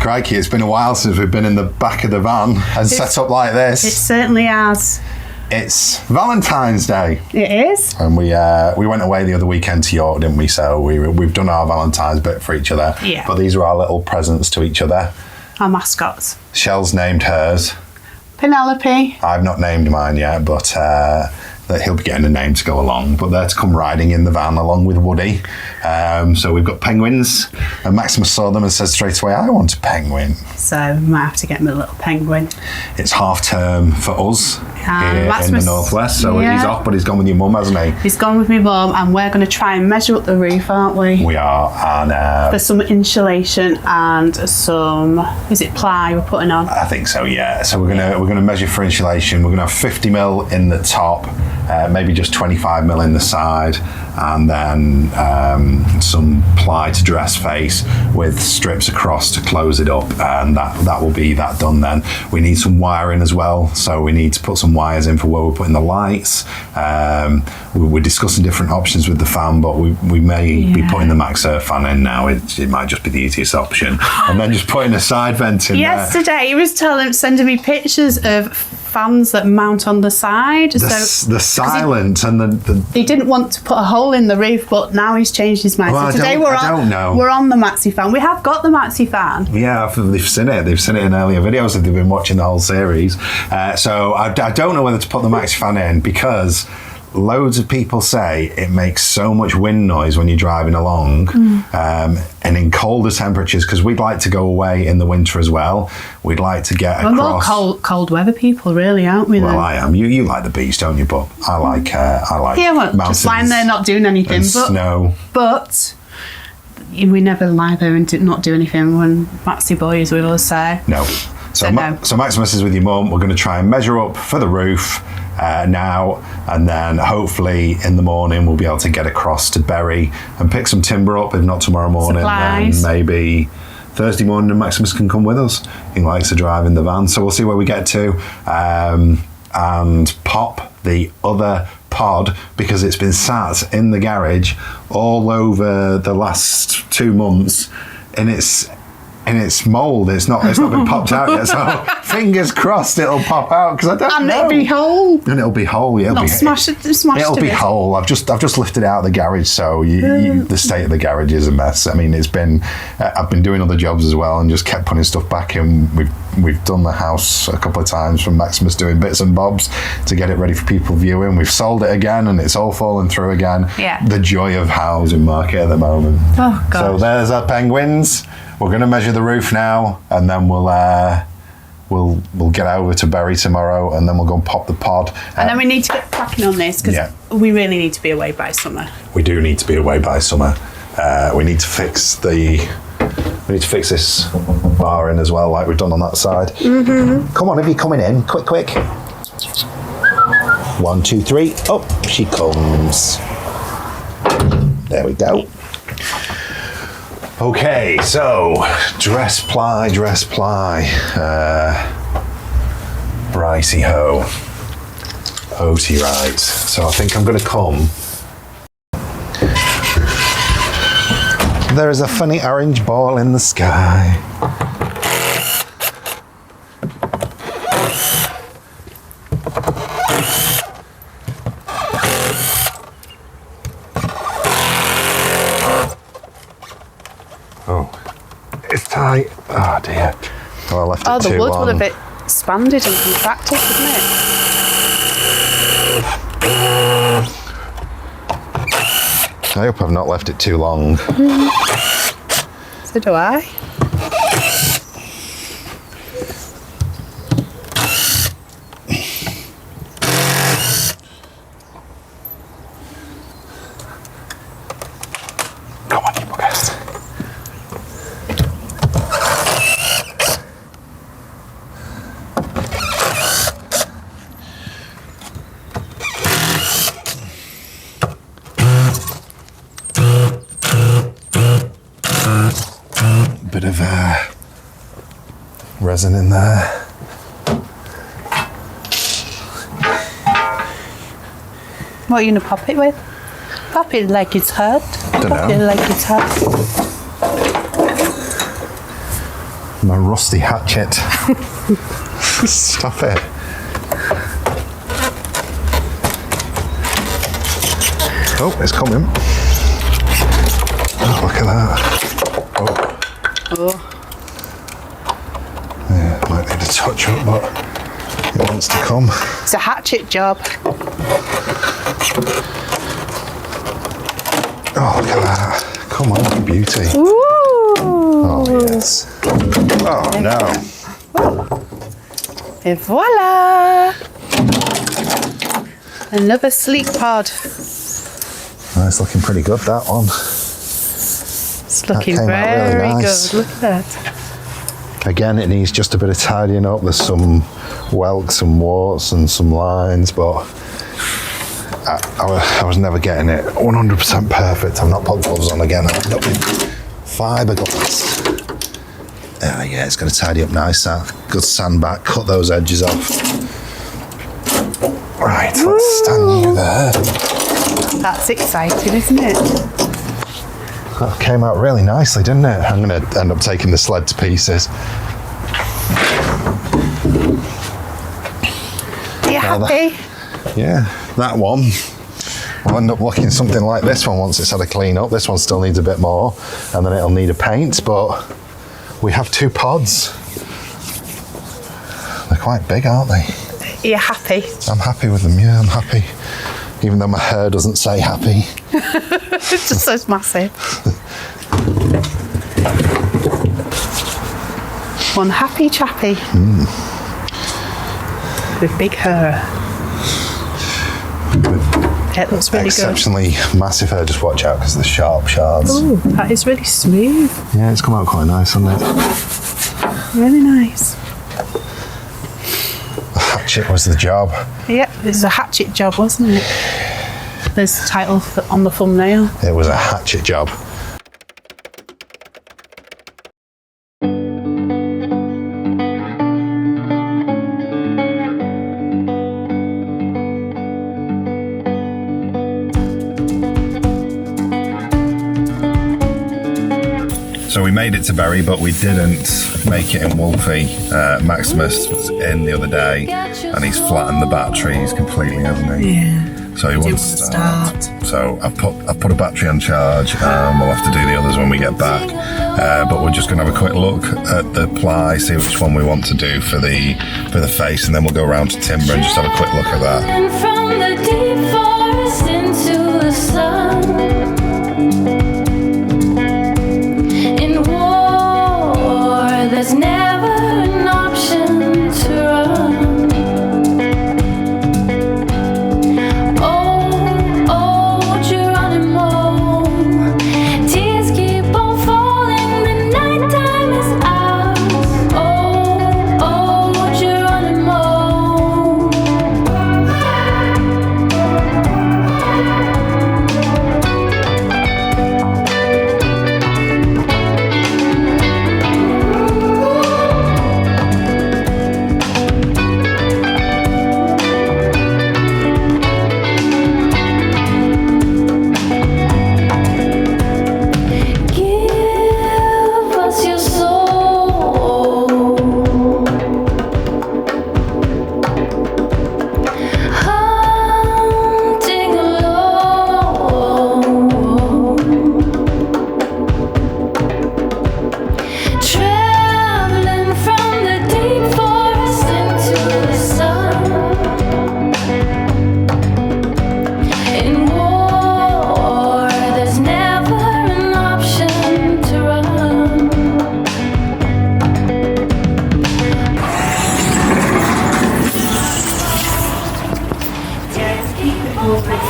Crikey, it's been a while since we've been in the back of the van and set up like this. It certainly has. It's Valentine's Day. It is. And we went away the other weekend to York, didn't we? So we've done our Valentine's bit for each other. Yeah. But these are our little presents to each other. Our mascots. Shell's named hers. Penelope. I've not named mine yet, but that he'll be getting a name to go along. But they're to come riding in the van along with Woody. So we've got penguins, and Maximus saw them and said straight away, I want a penguin. So we might have to get him a little penguin. It's half term for us here Maximus, in the northwest, so he's off, but he's gone with your mum, hasn't he? He's gone with my mum, and we're going to try and measure up the roof, aren't we? We are, and for some insulation and some, is it ply we're putting on? I think so, yeah. So we're gonna measure for insulation. We're gonna have 50 mil in the top, maybe just 25 mil in the side, and then some ply to dress face with strips across to close it up, and that will be that done then. We need some wiring as well, so we need to put some wires in for where we're putting the lights. We're discussing different options with the fan, but we may be putting the MaxAir fan in now. It might just be the easiest option, and then just putting a side vent in Yesterday he was sending me pictures of fans that mount on the side. The silent and the he didn't want to put a hole in the roof, but now he's changed his mind. Well, so today we're on the Maxi fan. We have got the Maxi fan. Yeah, they've seen it. They've seen it in earlier videos that they've been watching the whole series. So I don't know whether to put the Maxi fan in, because loads of people say it makes so much wind noise when you're driving along, and in colder temperatures, because we'd like to go away in the winter as well. We'd like to get across. We're more cold weather people, really, aren't we? Well, then? I am. You like the beach, don't you? But I like mountains, just lying there not doing anything, but snow. But we never lie there and not do anything when Maxi boy is with us. No. So Maximus is with your mum. We're going to try and measure up for the roof now, and then hopefully in the morning we'll be able to get across to Bury and pick some timber up. If not tomorrow morning, supplies. Then maybe Thursday morning, and Maximus can come with us. He likes to drive in the van, so we'll see where we get to, and pop the other pod, because it's been sat in the garage all over the last 2 months, and it's mould. It's not been popped out yet. So fingers crossed it'll pop out, because I don't know. And it'll be whole. And it'll be whole. Yeah, not smashed. It'll be whole. I've just lifted it out of the garage, so the state of the garage is a mess. I mean, it's been. I've been doing other jobs as well, and just kept putting stuff back in. We've done the house a couple of times from Maximus doing bits and bobs to get it ready for people viewing. We've sold it again, and it's all fallen through again. Yeah. The joy of housing market at the moment. Oh God. So there's our penguins. We're going to measure the roof now, and then we'll get over to Bury tomorrow, and then we'll go and pop the pod. And then we need to get cracking on this, because we really need to be away by summer. We do need to be away by summer. We need to fix this bar in as well, like we've done on that side. Mm-hmm. Come on, if you're coming in, quick. 1, 2, 3. Up she comes. There we go. Okay, so dress ply. Righty ho. Oaty right. So I think I'm going to come. There is a funny orange ball in the sky. Oh, it's tight. Oh dear. Well, I left it too long. Oh, the wood would have been expanded and contracted, wouldn't it? I hope I've not left it too long. So do I. Come on, you buggers. Bit of resin in there. What are you going to pop it with? Pop it like it's hot. Dunno. Pop it like it's hot. My rusty hatchet. Stop it. Oh, it's coming. Oh, look at that. Oh. Yeah, might need a touch up, but it wants to come. It's a hatchet job. Oh, look at that. Come on, what a beauty. Ooh. Oh, yes. Oh, no. Et voila! Another sleek pod. Oh, it's looking pretty good, that one. It's looking came out really very nice. good. Look at that. Again, it needs just a bit of tidying up. There's some welts and warts and some lines, but I was never getting it 100% perfect. I've not put gloves on again. I've got fibreglass. Yeah, it's going to tidy up nice. Good sand back, cut those edges off. Right, let's stand you there. That's exciting, isn't it? That came out really nicely, didn't it? I'm going to end up taking the sled to pieces. Are you happy? Yeah, that one will end up looking something like this one once it's had a clean up. This one still needs a bit more, and then it'll need a paint, but we have 2 pods. They're quite big, aren't they? Are you happy? I'm happy with them, yeah, I'm happy. Even though my hair doesn't say happy. It just says massive. One happy chappy. With big hair. It looks really Exceptionally massive hair, just watch out because of the sharp shards. good. Ooh, that is really smooth. Yeah, it's come out quite nice, hasn't it? Really nice. The hatchet was the job. Yep, it was a hatchet job, wasn't it? There's the title on the thumbnail. It was a hatchet job. So we made it to Bury, but we didn't make it in Wolfie. Maximus was in the other day, and he's flattened the batteries completely, hasn't he? Yeah. So he wants to start. So I've put a battery on charge. We'll have to do the others when we get back. But we're just going to have a quick look at the ply, see which one we want to do for the face, and then we'll go around to timber and just have a quick look at that. And from the deep forest into the sun. In war, there's never an option to run. Oh, Geronimo, tears keep on falling, the nighttime is ours. Oh, Geronimo. Give us your soul. Hunting alone, traveling from the deep forest into the sun. In war, there's never an option to run.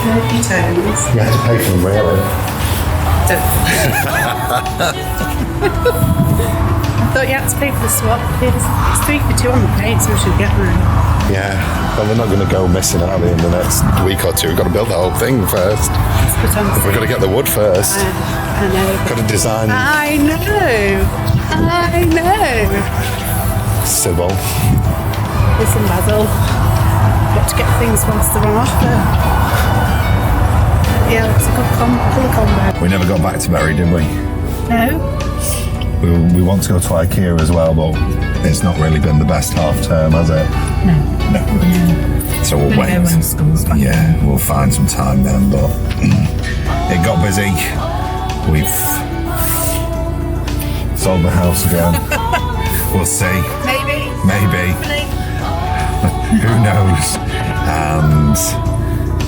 Turkey tones. You had to pay for them, really. I thought you had to pay for the swap. It's 3 for 2 on the plate, so we should get one. Yeah, but they're not going to go missing, are they, in the next week or two? We've got to build the whole thing first. Let's put on We've got to get the wood first. I know. Got to design I know. Sybil. Listen, Basil. Got to get things once they're on offer. Yeah, it's a good colour combo. We never got back to Bury, did we? No. We want to go to IKEA as well, but it's not really been the best half term, has it? No. So we'll wait. When school's back. Yeah, we'll find some time then, but it got busy. We've sold the house again. We'll see. Maybe. Who knows? And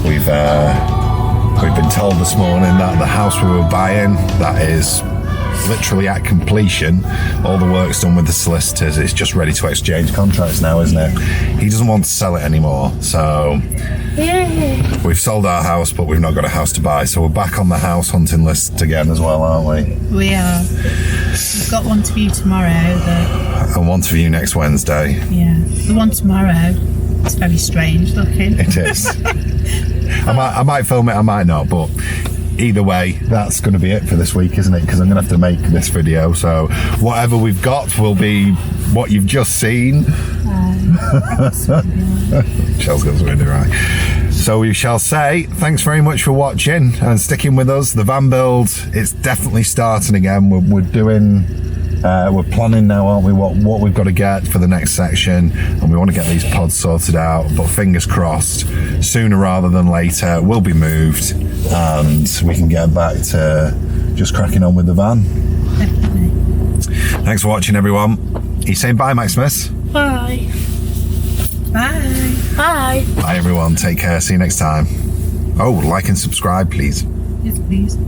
we've been told this morning that the house we were buying, that is literally at completion, all the work's done with the solicitors, it's just ready to exchange contracts now, isn't it? He doesn't want to sell it anymore, so we've sold our house, but we've not got a house to buy, so we're back on the house hunting list again as well, aren't we? We are. We've got one to view tomorrow. And one to view next Wednesday. Yeah, the one tomorrow, it's very strange looking. It is. I might film it, I might not, but either way, that's going to be it for this week, isn't it? Because I'm going to have to make this video, so whatever we've got will be what you've just seen. Shell's got something right. So we shall say thanks very much for watching and sticking with us. The van build, it's definitely starting again. We're planning now, aren't we, what we've got to get for the next section, and we want to get these pods sorted out, but fingers crossed, sooner rather than later, we'll be moved and we can get back to just cracking on with the van. Definitely. Thanks for watching, everyone. Are you saying bye, Maximus? Bye. Bye. Bye. Bye, everyone. Take care. See you next time. Oh, like and subscribe, please. Yes, please.